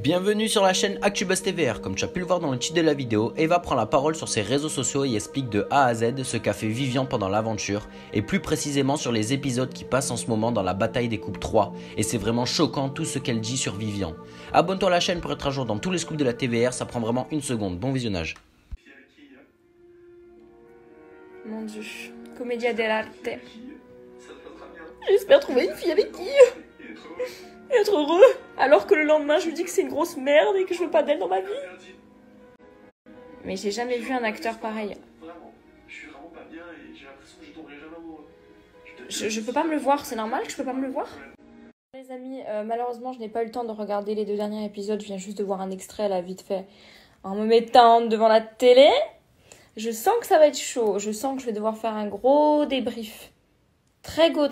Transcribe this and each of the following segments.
Bienvenue sur la chaîne ActuBuzz TVR. Comme tu as pu le voir dans le titre de la vidéo, Eva prend la parole sur ses réseaux sociaux et explique de A à Z ce qu'a fait Vivian pendant l'aventure et plus précisément sur les épisodes qui passent en ce moment dans la bataille des coupes 3. Et c'est vraiment choquant tout ce qu'elle dit sur Vivian. Abonne-toi à la chaîne pour être à jour dans tous les scoops de la TVR, ça prend vraiment une seconde. Bon visionnage. Mon Dieu, commedia dell'arte. J'espère trouver une fille avec qui et être heureux, alors que le lendemain je lui dis que c'est une grosse merde et que je veux pas d'elle dans ma vie. Mais j'ai jamais vu un acteur pareil. Je peux pas me le voir, c'est normal que je peux pas me le voir. Les amis, malheureusement je n'ai pas eu le temps de regarder les 2 derniers épisodes, je viens juste de voir un extrait là vite fait en me mettant devant la télé. Je sens que ça va être chaud, je sens que je vais devoir faire un gros débrief. Très gros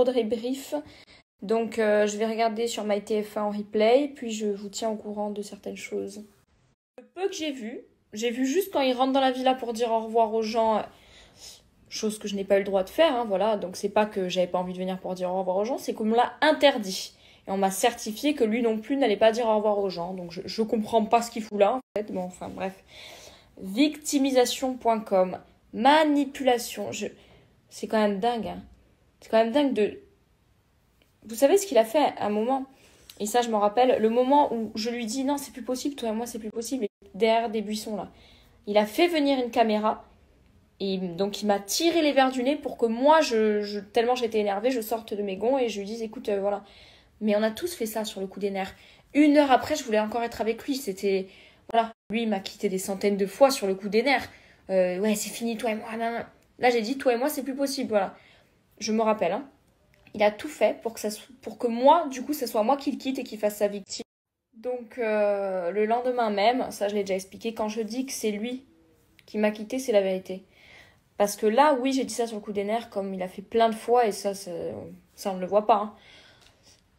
débrief. Donc je vais regarder sur MyTF1 en replay, puis je vous tiens au courant de certaines choses. Le peu que j'ai vu juste quand il rentre dans la villa pour dire au revoir aux gens, chose que je n'ai pas eu le droit de faire, hein, voilà. Donc c'est pas que j'avais pas envie de venir pour dire au revoir aux gens, c'est qu'on me l'a interdit. Et on m'a certifié que lui non plus n'allait pas dire au revoir aux gens. Donc je comprends pas ce qu'il fout là en fait, bon enfin bref. Victimisation.com, manipulation, c'est quand même dingue, hein. C'est quand même dingue de... Vous savez ce qu'il a fait à un moment? Et ça, je m'en rappelle, le moment où je lui dis « Non, c'est plus possible, toi et moi, c'est plus possible. » Derrière des buissons, là. Il a fait venir une caméra. Et donc, il m'a tiré les verres du nez pour que moi, tellement j'étais énervée, je sorte de mes gonds et je lui dise « Écoute, voilà. » Mais on a tous fait ça sur le coup des nerfs. 1 heure après, je voulais encore être avec lui. C'était... Voilà. Lui, il m'a quitté des centaines de fois sur le coup des nerfs. Ouais, c'est fini, toi et moi. Non, non. Là, j'ai dit « Toi et moi, c'est plus possible. » Voilà. Je me rappelle, hein. Il a tout fait pour que moi, du coup, ce soit moi qui le quitte et qu'il fasse sa victime. Donc, le lendemain même, ça je l'ai déjà expliqué, quand je dis que c'est lui qui m'a quitté, c'est la vérité. Parce que là, oui, j'ai dit ça sur le coup des nerfs, comme il a fait plein de fois, et ça on ne le voit pas.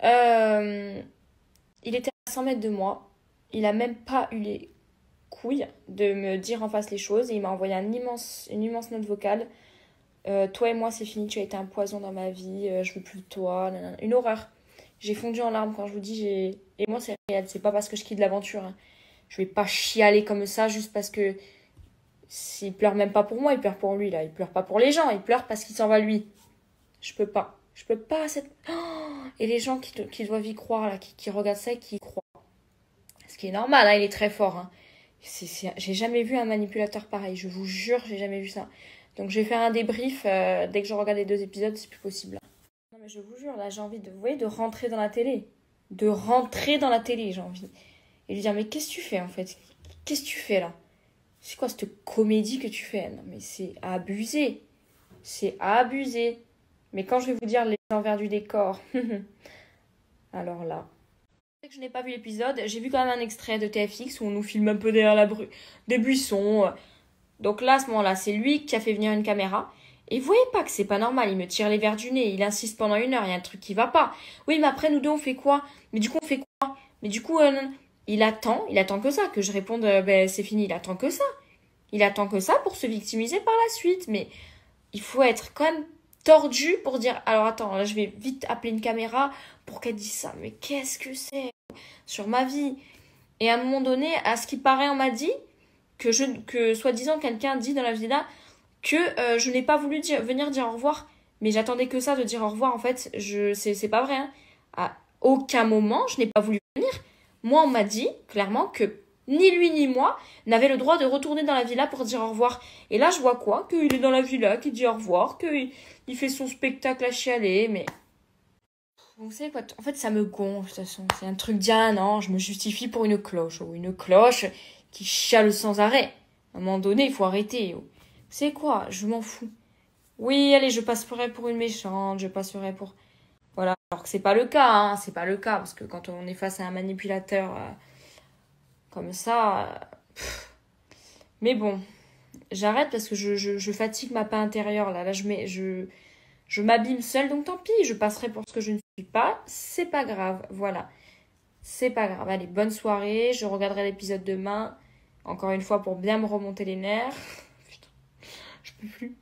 Hein. Il était à 100 mètres de moi. Il a même pas eu les couilles de me dire en face les choses. Et il m'a envoyé une immense note vocale. Toi et moi c'est fini, tu as été un poison dans ma vie, je veux plus de toi, nanana. Une horreur. J'ai fondu en larmes quand je vous dis et moi c'est réel, c'est pas parce que je quitte l'aventure, hein. Je vais pas chialer comme ça juste parce que il pleure même pas pour moi, il pleure pour lui là, il pleure pas pour les gens, il pleure parce qu'il s'en va lui. Je peux pas cette... Et les gens qui doivent y croire là, qui regardent ça et qui y croient. Ce qui est normal, hein, il est très fort, hein. J'ai jamais vu un manipulateur pareil, je vous jure, j'ai jamais vu ça. Donc je vais faire un débrief dès que je regarde les 2 épisodes, c'est plus possible. Non mais je vous jure, là j'ai envie de, vous voyez, de rentrer dans la télé. De rentrer dans la télé, j'ai envie. Et lui dire, mais qu'est-ce que tu fais en fait? Qu'est-ce que tu fais là? C'est quoi cette comédie que tu fais? Non mais c'est abusé. C'est abusé. Mais quand je vais vous dire les envers du décor, alors là... Que je n'ai pas vu l'épisode, j'ai vu quand même un extrait de TFX où on nous filme un peu derrière des buissons. Donc là, à ce moment-là, c'est lui qui a fait venir une caméra. Et vous voyez pas que c'est pas normal, il me tire les verres du nez, il insiste pendant 1 heure, il y a un truc qui va pas. Oui, mais après, nous deux, on fait quoi? Mais du coup, on fait quoi? Mais du coup, il attend que ça, que je réponde, c'est fini, il attend que ça. Il attend que ça pour se victimiser par la suite. Mais il faut être quand même tordu pour dire, alors attends, là, je vais vite appeler une caméra pour qu'elle dise ça. Mais qu'est-ce que c'est sur ma vie? Et à un moment donné, à ce qui paraît, on m'a dit que soi-disant quelqu'un dit dans la villa que je n'ai pas voulu venir dire au revoir. Mais j'attendais que ça de dire au revoir. En fait, c'est pas vrai. Hein. À aucun moment, je n'ai pas voulu venir. Moi, on m'a dit clairement que ni lui ni moi n'avaient le droit de retourner dans la villa pour dire au revoir. Et là, je vois quoi? Qu'il est dans la villa, qu'il dit au revoir, qu'il fait son spectacle à chialer. Mais vous savez quoi? En fait, ça me gonfle de toute façon. C'est un truc d'il non, je me justifie pour une cloche. Ou une cloche qui chiale sans arrêt. À un moment donné, il faut arrêter. Vous savez quoi? Je m'en fous. Oui, allez, je passerai pour une méchante, je passerai pour... Voilà, alors que c'est pas le cas, hein, c'est pas le cas, parce que quand on est face à un manipulateur comme ça... Mais bon, j'arrête parce que je fatigue ma paix intérieure, là. Là, je m'abîme seule, donc tant pis, je passerai pour ce que je ne suis pas. C'est pas grave, voilà. C'est pas grave. Allez, bonne soirée, je regarderai l'épisode demain. Encore une fois, pour bien me remonter les nerfs. Putain, je peux plus.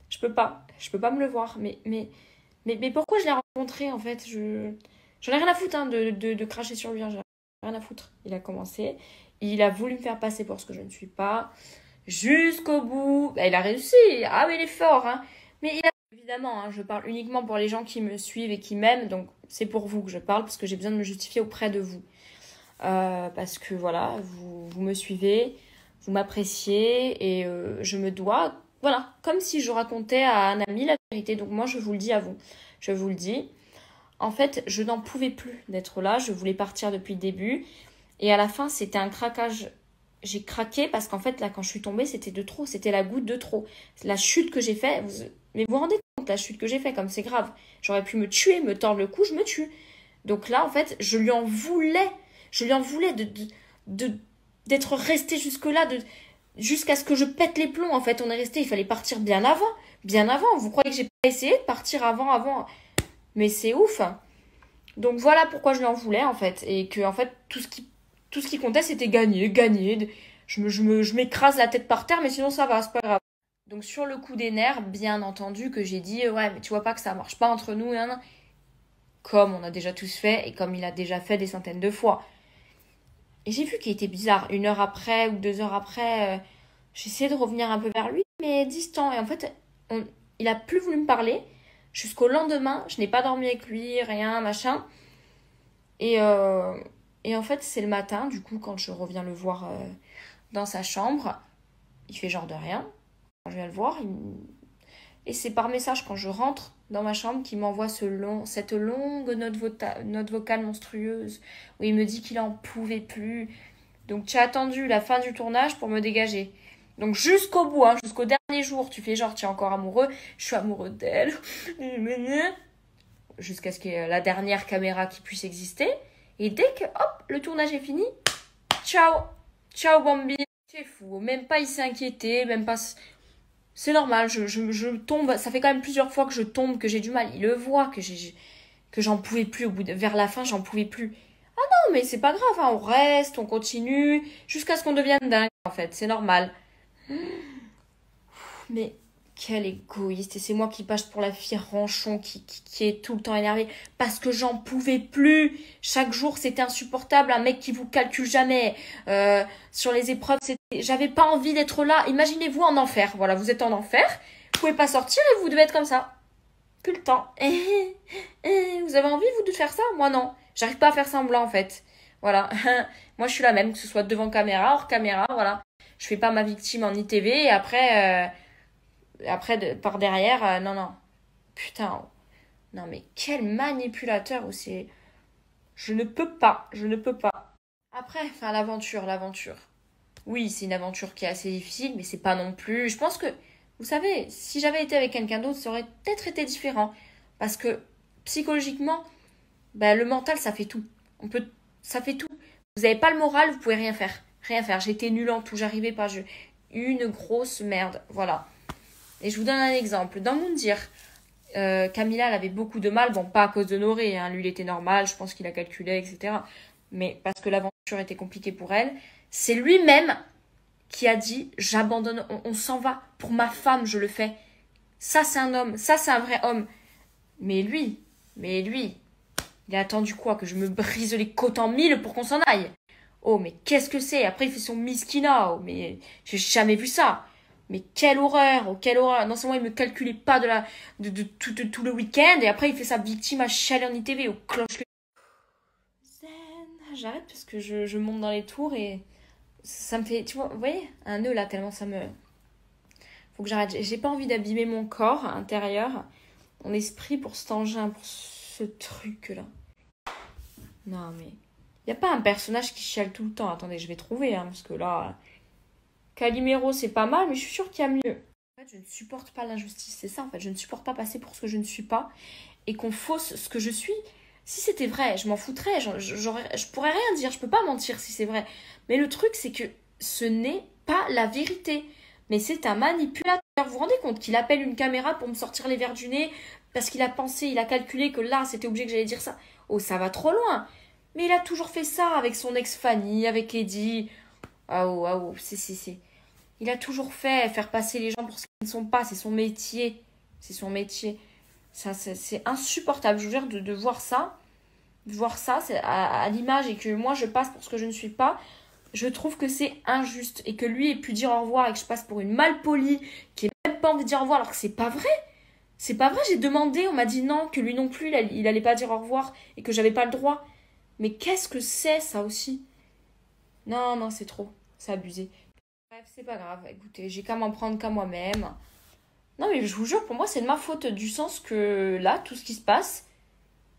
Je peux pas me le voir. Mais pourquoi je l'ai rencontré, en fait? J'en ai rien à foutre hein, de cracher sur lui. Hein, j'en ai rien à foutre. Il a commencé. Il a voulu me faire passer pour ce que je ne suis pas. Jusqu'au bout. Bah, il a réussi. Ah oui, il est fort. Hein. Mais il a... Évidemment, hein, je parle uniquement pour les gens qui me suivent et qui m'aiment. Donc c'est pour vous que je parle parce que j'ai besoin de me justifier auprès de vous. Parce que voilà, vous me suivez, vous m'appréciez et je me dois, voilà, comme si je racontais à un ami la vérité. Donc moi, je vous le dis à vous. Je vous le dis. En fait, je n'en pouvais plus d'être là. Je voulais partir depuis le début. Et à la fin, c'était un craquage. J'ai craqué parce qu'en fait, là, quand je suis tombée, c'était de trop. C'était la goutte de trop. La chute que j'ai faite. Mais vous vous rendez compte, la chute que j'ai faite, comme c'est grave. J'aurais pu me tuer, me tordre le cou, je me tue. Donc là, en fait, je lui en voulais. Je lui en voulais d'être restée jusque-là, jusqu'à ce que je pète les plombs. En fait, on est resté, il fallait partir bien avant. Bien avant. Vous croyez que j'ai pas essayé de partir avant. Mais c'est ouf. Donc voilà pourquoi je lui en voulais, en fait. Et que, en fait, tout ce qui comptait, c'était gagner. Je m'écrase la tête par terre, mais sinon ça va, c'est pas grave. Donc sur le coup des nerfs, bien entendu, que j'ai dit, ouais, mais tu vois pas que ça marche pas entre nous, hein, comme on a déjà tous fait, et comme il a déjà fait des centaines de fois. Et j'ai vu qu'il était bizarre. 1 heure après ou 2 heures après, j'essayais de revenir un peu vers lui, mais distant. Et en fait, il a plus voulu me parler. Jusqu'au lendemain, je n'ai pas dormi avec lui, rien, machin. Et en fait, c'est le matin, du coup, quand je reviens le voir dans sa chambre, il fait genre de rien. Quand je viens le voir, et c'est par message quand je rentre dans ma chambre qu'il m'envoie cette longue note vocale monstrueuse où il me dit qu'il en pouvait plus. Donc tu as attendu la fin du tournage pour me dégager. Donc jusqu'au bout, hein, jusqu'au dernier jour, tu fais genre tu es encore amoureux, je suis amoureux d'elle. Jusqu'à ce qu'il y ait la dernière caméra qui puisse exister. Et dès que hop, le tournage est fini, ciao, ciao Bambi. C'est fou, même pas il s'est inquiété, même pas... C'est normal, je tombe, ça fait quand même plusieurs fois que je tombe, que j'ai du mal. Il le voit, que j'en pouvais plus vers la fin, j'en pouvais plus. Ah non, mais c'est pas grave, hein, on reste, on continue, jusqu'à ce qu'on devienne dingue, en fait, c'est normal. Mais quel égoïste, et c'est moi qui passe pour la fille ranchon qui est tout le temps énervée, parce que j'en pouvais plus. Chaque jour, c'était insupportable, un mec qui vous calcule jamais. Sur les épreuves, j'avais pas envie d'être là. Imaginez-vous en enfer, voilà, vous êtes en enfer, vous pouvez pas sortir et vous devez être comme ça. Plus le temps. Vous avez envie, vous, de faire ça? Moi, non. J'arrive pas à faire semblant, en fait. Voilà. Moi, je suis la même, que ce soit devant caméra, hors caméra, voilà. Je fais pas ma victime en ITV et après... par derrière, non. Putain. Non, mais quel manipulateur c'est... Je ne peux pas. Après, enfin, l'aventure. Oui, c'est une aventure qui est assez difficile, mais c'est pas non plus... Je pense que, vous savez, si j'avais été avec quelqu'un d'autre, ça aurait peut-être été différent. Parce que, psychologiquement, bah, le mental, ça fait tout. Ça fait tout. Vous avez pas le moral, vous pouvez rien faire. J'étais nulle en tout, j'arrivais pas. Une grosse merde, voilà. Et je vous donne un exemple. Dans Moundir, Camilla, elle avait beaucoup de mal. Bon, pas à cause de Noré. Hein. Lui, il était normal. Je pense qu'il a calculé, etc. Mais parce que l'aventure était compliquée pour elle. C'est lui-même qui a dit, j'abandonne, on s'en va. Pour ma femme, je le fais. Ça, c'est un homme. Ça, c'est un vrai homme. Mais lui, il a attendu quoi? Que je me brise les côtes en mille pour qu'on s'en aille. Oh, mais qu'est-ce que c'est? Après, il fait son miskina. Oh, mais j'ai jamais vu ça. Mais quelle horreur, oh quelle horreur. Non seulement il me calculait pas de tout le week-end, et après il fait sa victime à chialer en ITV au cloche. Zen, j'arrête parce que je monte dans les tours et ça me fait, tu vois, vous voyez, un nœud là, tellement ça me... Faut que j'arrête. J'ai pas envie d'abîmer mon corps intérieur, mon esprit pour cet engin, pour ce truc là. Non mais... Y a pas un personnage qui chiale tout le temps. Attendez, je vais trouver, hein, parce que là... Calimero, c'est pas mal, mais je suis sûre qu'il y a mieux. En fait, je ne supporte pas l'injustice, c'est ça en fait. Je ne supporte pas passer pour ce que je ne suis pas et qu'on fausse ce que je suis. Si c'était vrai, je m'en foutrais, je pourrais rien dire, je peux pas mentir si c'est vrai. Mais le truc, c'est que ce n'est pas la vérité. Mais c'est un manipulateur. Vous vous rendez compte qu'il appelle une caméra pour me sortir les verres du nez parce qu'il a pensé, il a calculé que là, c'était obligé que j'allais dire ça. Oh, ça va trop loin. Mais il a toujours fait ça avec son ex Fanny, avec Eddie... Ah oh, c'est. Il a toujours fait faire passer les gens pour ce qu'ils ne sont pas. C'est son métier. Ça, c'est insupportable. Je vous jure de voir ça. voir ça c'est à l'image et que moi je passe pour ce que je ne suis pas, je trouve que c'est injuste. Et que lui ait pu dire au revoir et que je passe pour une malpolie qui n'a même pas envie de dire au revoir alors que c'est pas vrai. C'est pas vrai, j'ai demandé, on m'a dit non, que lui non plus, il allait pas dire au revoir et que j'avais pas le droit. Mais qu'est-ce que c'est ça aussi? Non, non, c'est trop, c'est abusé. Bref, c'est pas grave, écoutez, j'ai qu'à m'en prendre qu'à moi-même. Non mais je vous jure, pour moi c'est de ma faute du sens que là, tout ce qui se passe,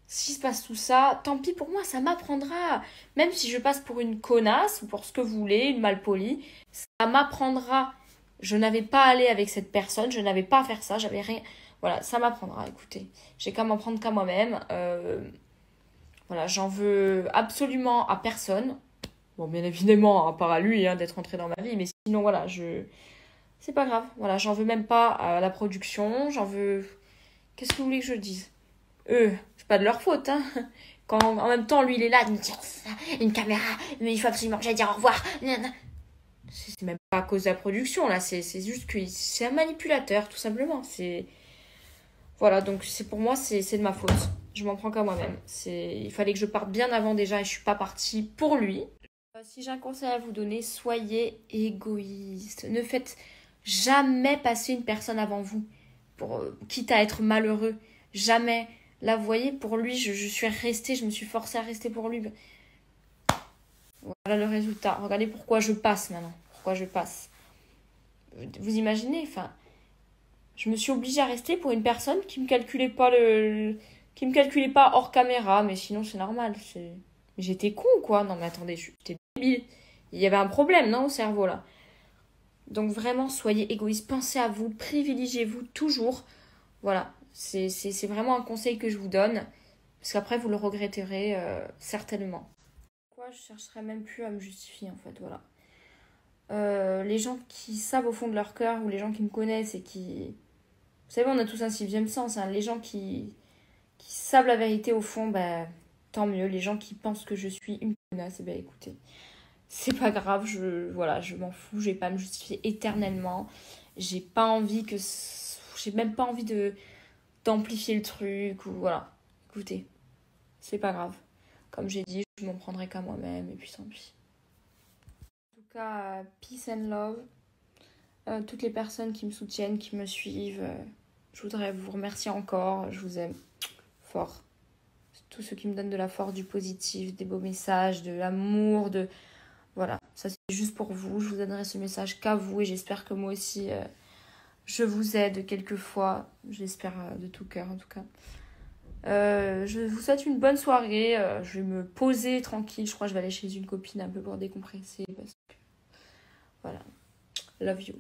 s'il se passe tout ça, tant pis pour moi, ça m'apprendra. Même si je passe pour une connasse ou pour ce que vous voulez, une malpolie, ça m'apprendra. Je n'avais pas à aller avec cette personne, je n'avais pas à faire ça, j'avais rien. Voilà, ça m'apprendra, écoutez. J'ai qu'à m'en prendre qu'à moi-même. Voilà, j'en veux absolument à personne. Bon, bien évidemment, à part à lui, hein, d'être entré dans ma vie, mais sinon, voilà, c'est pas grave. Voilà, j'en veux même pas à la production, j'en veux. Qu'est-ce que vous voulez que je dise? C'est pas de leur faute, hein. Quand en même temps, lui, il est là, il me dit une caméra, mais il faut absolument que j'aille dire au revoir. C'est même pas à cause de la production, là, c'est juste que c'est un manipulateur, tout simplement. Voilà, donc c'est pour moi, c'est de ma faute. Je m'en prends qu'à moi-même. Il fallait que je parte bien avant déjà et je suis pas partie pour lui. Si j'ai un conseil à vous donner, soyez égoïste. Ne faites jamais passer une personne avant vous, quitte à être malheureux. Jamais. Là, vous voyez, pour lui, je suis restée, je me suis forcée à rester pour lui. Voilà le résultat. Regardez pourquoi je passe maintenant. Pourquoi je passe. Vous imaginez, enfin, je me suis obligée à rester pour une personne qui me calculait pas qui me calculait pas hors caméra, mais sinon c'est normal. Mais j'étais con, quoi. Non, mais attendez, j'étais débile. Il y avait un problème, non, au cerveau, là. Donc vraiment, soyez égoïste. Pensez à vous, privilégiez-vous toujours. Voilà. C'est vraiment un conseil que je vous donne. Parce qu'après, vous le regretterez certainement. Quoi, je chercherai même plus à me justifier, en fait, voilà. Les gens qui savent au fond de leur cœur, ou les gens qui me connaissent et qui... Vous savez, on a tous un sixième sens, hein. Les gens qui savent la vérité au fond, bah, tant mieux. Les gens qui pensent que je suis une connasse, eh ben écoutez, c'est pas grave, voilà, je m'en fous, je vais pas me justifier éternellement. J'ai pas envie que... J'ai même pas envie d'amplifier le truc, ou voilà. Écoutez, c'est pas grave. Comme j'ai dit, je m'en prendrai qu'à moi-même, et puis tant pis. En tout cas, peace and love. Toutes les personnes qui me soutiennent, qui me suivent, je voudrais vous remercier encore. Je vous aime fort. Tous ceux qui me donnent de la force, du positif, des beaux messages, de l'amour, Voilà, ça c'est juste pour vous. Je vous donnerai ce message qu'à vous et j'espère que moi aussi, je vous aide quelquefois. J'espère de tout cœur en tout cas. Je vous souhaite une bonne soirée. Je vais me poser tranquille. Je crois que je vais aller chez une copine un peu pour décompresser. Parce que... Voilà. Love you.